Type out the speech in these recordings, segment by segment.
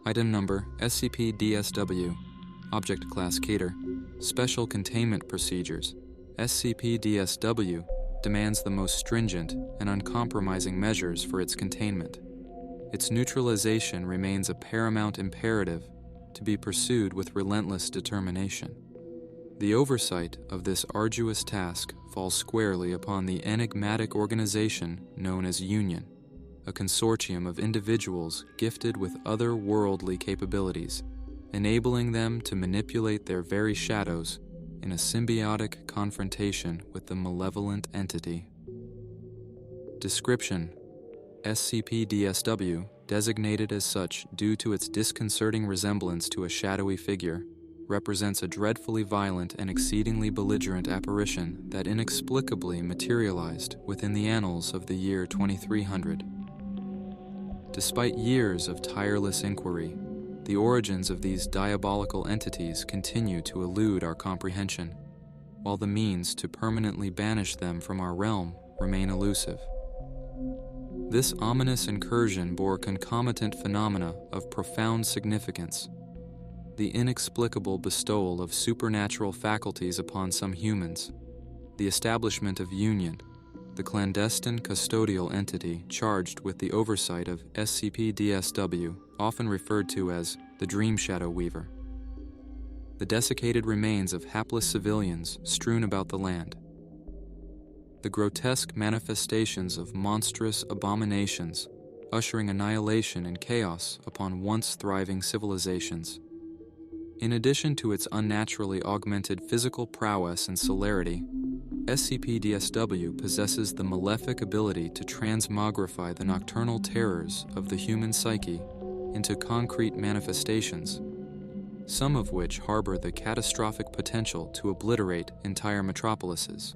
Item Number SCP-DSW Object Class Keter Special Containment Procedures. SCP-DSW demands the most stringent and uncompromising measures for its containment. Its neutralization remains a paramount imperative to be pursued with relentless determination. The oversight of this arduous task falls squarely upon the enigmatic organization known as Union, a consortium of individuals gifted with otherworldly capabilities, enabling them to manipulate their very shadows in a symbiotic confrontation with the malevolent entity. Description: SCP-DSW, designated as such due to its disconcerting resemblance to a shadowy figure, represents a dreadfully violent and exceedingly belligerent apparition that inexplicably materialized within the annals of the year 2300. Despite years of tireless inquiry, the origins of these diabolical entities continue to elude our comprehension, while the means to permanently banish them from our realm remain elusive. This ominous incursion bore concomitant phenomena of profound significance: the inexplicable bestowal of supernatural faculties upon some humans, the establishment of Union, the clandestine custodial entity charged with the oversight of SCP-DSW, often referred to as the Dream Shadow Weaver, the desiccated remains of hapless civilians strewn about the land, the grotesque manifestations of monstrous abominations ushering annihilation and chaos upon once thriving civilizations. In addition to its unnaturally augmented physical prowess and celerity, SCP-DSW possesses the malefic ability to transmogrify the nocturnal terrors of the human psyche into concrete manifestations, some of which harbor the catastrophic potential to obliterate entire metropolises.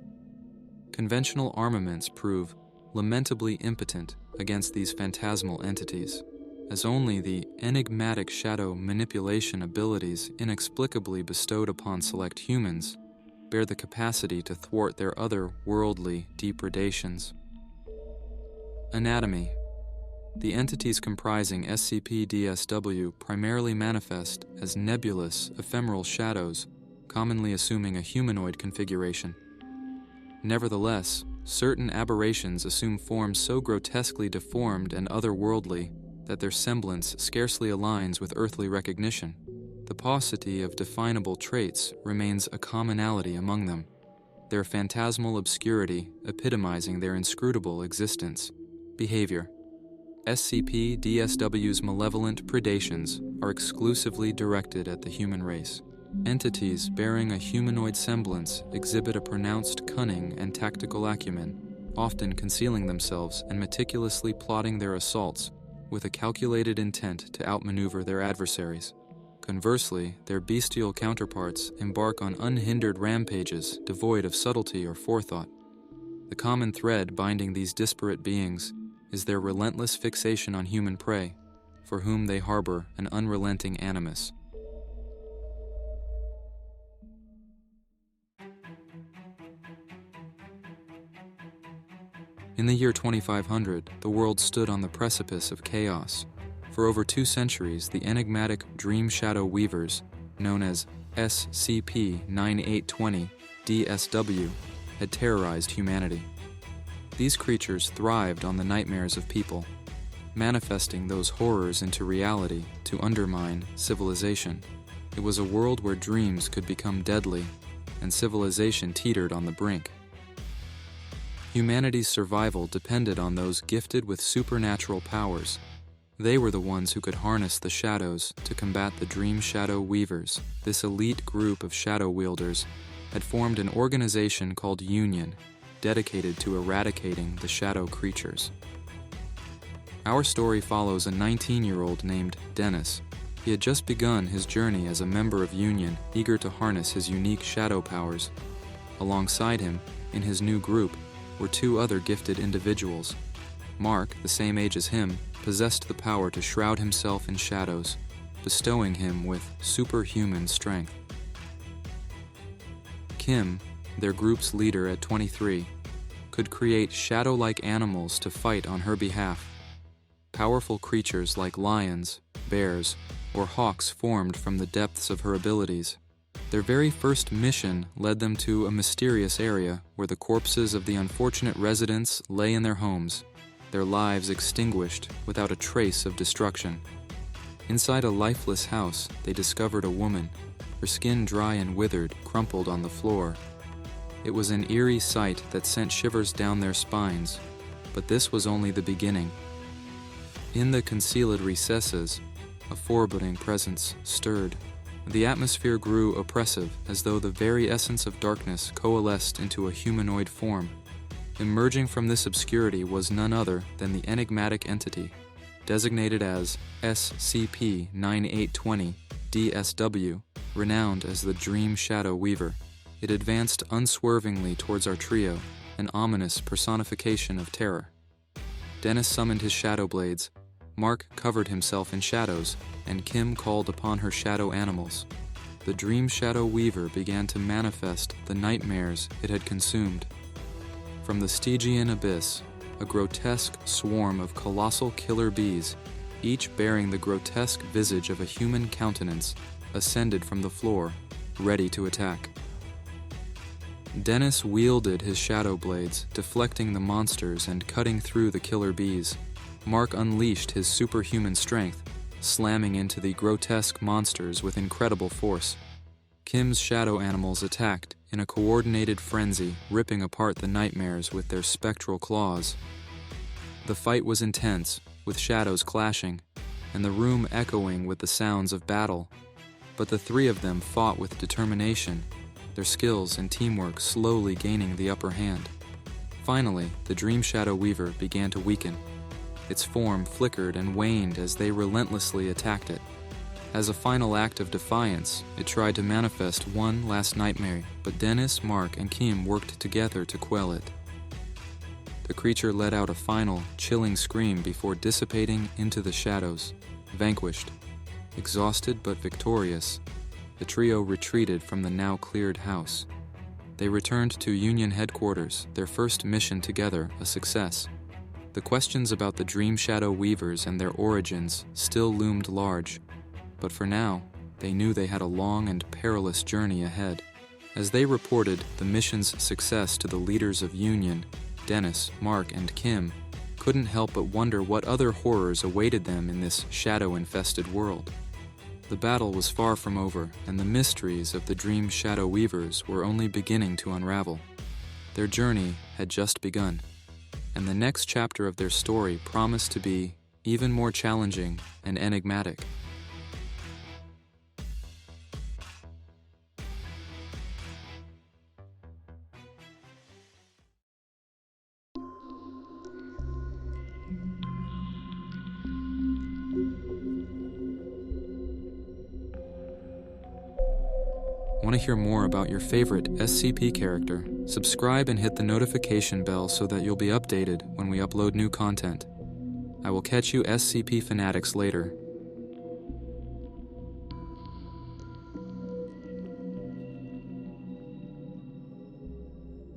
Conventional armaments prove lamentably impotent against these phantasmal entities, as only the enigmatic shadow manipulation abilities inexplicably bestowed upon select humans bear the capacity to thwart their other-worldly depredations. Anatomy. The entities comprising SCP-DSW primarily manifest as nebulous, ephemeral shadows, commonly assuming a humanoid configuration. Nevertheless, certain aberrations assume forms so grotesquely deformed and otherworldly that their semblance scarcely aligns with earthly recognition. The paucity of definable traits remains a commonality among them, their phantasmal obscurity epitomizing their inscrutable existence. Behavior. SCP-DSW's malevolent predations are exclusively directed at the human race. Entities bearing a humanoid semblance exhibit a pronounced cunning and tactical acumen, often concealing themselves and meticulously plotting their assaults with a calculated intent to outmaneuver their adversaries. Conversely, their bestial counterparts embark on unhindered rampages devoid of subtlety or forethought. The common thread binding these disparate beings is their relentless fixation on human prey, for whom they harbor an unrelenting animus. In the year 2500, the world stood on the precipice of chaos. For over 2 centuries, the enigmatic Dream Shadow Weavers, known as SCP-9820-DSW, had terrorized humanity. These creatures thrived on the nightmares of people, manifesting those horrors into reality to undermine civilization. It was a world where dreams could become deadly, and civilization teetered on the brink. Humanity's survival depended on those gifted with supernatural powers. They were the ones who could harness the shadows to combat the Dream Shadow Weavers. This elite group of shadow wielders had formed an organization called Union, dedicated to eradicating the shadow creatures. Our story follows a 19-year-old named Dennis. He had just begun his journey as a member of Union, eager to harness his unique shadow powers. Alongside him, in his new group, were 2 other gifted individuals. Mark, the same age as him, possessed the power to shroud himself in shadows, bestowing him with superhuman strength. Kim, their group's leader at 23, could create shadow-like animals to fight on her behalf. Powerful creatures like lions, bears, or hawks formed from the depths of her abilities. Their very first mission led them to a mysterious area where the corpses of the unfortunate residents lay in their homes, their lives extinguished without a trace of destruction. Inside a lifeless house, they discovered a woman, her skin dry and withered, crumpled on the floor. It was an eerie sight that sent shivers down their spines, but this was only the beginning. In the concealed recesses, a foreboding presence stirred. The atmosphere grew oppressive, as though the very essence of darkness coalesced into a humanoid form. Emerging from this obscurity was none other than the enigmatic entity, designated as SCP-9820 DSW, renowned as the Dream Shadow Weaver. It advanced unswervingly towards our trio, an ominous personification of terror. Dennis summoned his shadow blades, Mark covered himself in shadows, and Kim called upon her shadow animals. The Dream Shadow Weaver began to manifest the nightmares it had consumed. From the Stygian abyss, a grotesque swarm of colossal killer bees, each bearing the grotesque visage of a human countenance, ascended from the floor, ready to attack. Dennis wielded his shadow blades, deflecting the monsters and cutting through the killer bees. Mark unleashed his superhuman strength, slamming into the grotesque monsters with incredible force. Kim's shadow animals attacked in a coordinated frenzy, ripping apart the nightmares with their spectral claws. The fight was intense, with shadows clashing, and the room echoing with the sounds of battle. But the three of them fought with determination, their skills and teamwork slowly gaining the upper hand. Finally, the Dream Shadow Weaver began to weaken. Its form flickered and waned as they relentlessly attacked it. As a final act of defiance, it tried to manifest one last nightmare, but Dennis, Mark, and Kim worked together to quell it. The creature let out a final, chilling scream before dissipating into the shadows. Vanquished, exhausted but victorious, the trio retreated from the now cleared house. They returned to Union headquarters, their first mission together a success. The questions about the Dream Shadow Weavers and their origins still loomed large, but for now, they knew they had a long and perilous journey ahead. As they reported the mission's success to the leaders of Union, Dennis, Mark, and Kim couldn't help but wonder what other horrors awaited them in this shadow-infested world. The battle was far from over, and the mysteries of the Dream Shadow Weavers were only beginning to unravel. Their journey had just begun, and the next chapter of their story promised to be even more challenging and enigmatic. Want to hear more about your favorite SCP character? Subscribe and hit the notification bell so that you'll be updated when we upload new content. I will catch you SCP Fanatics later.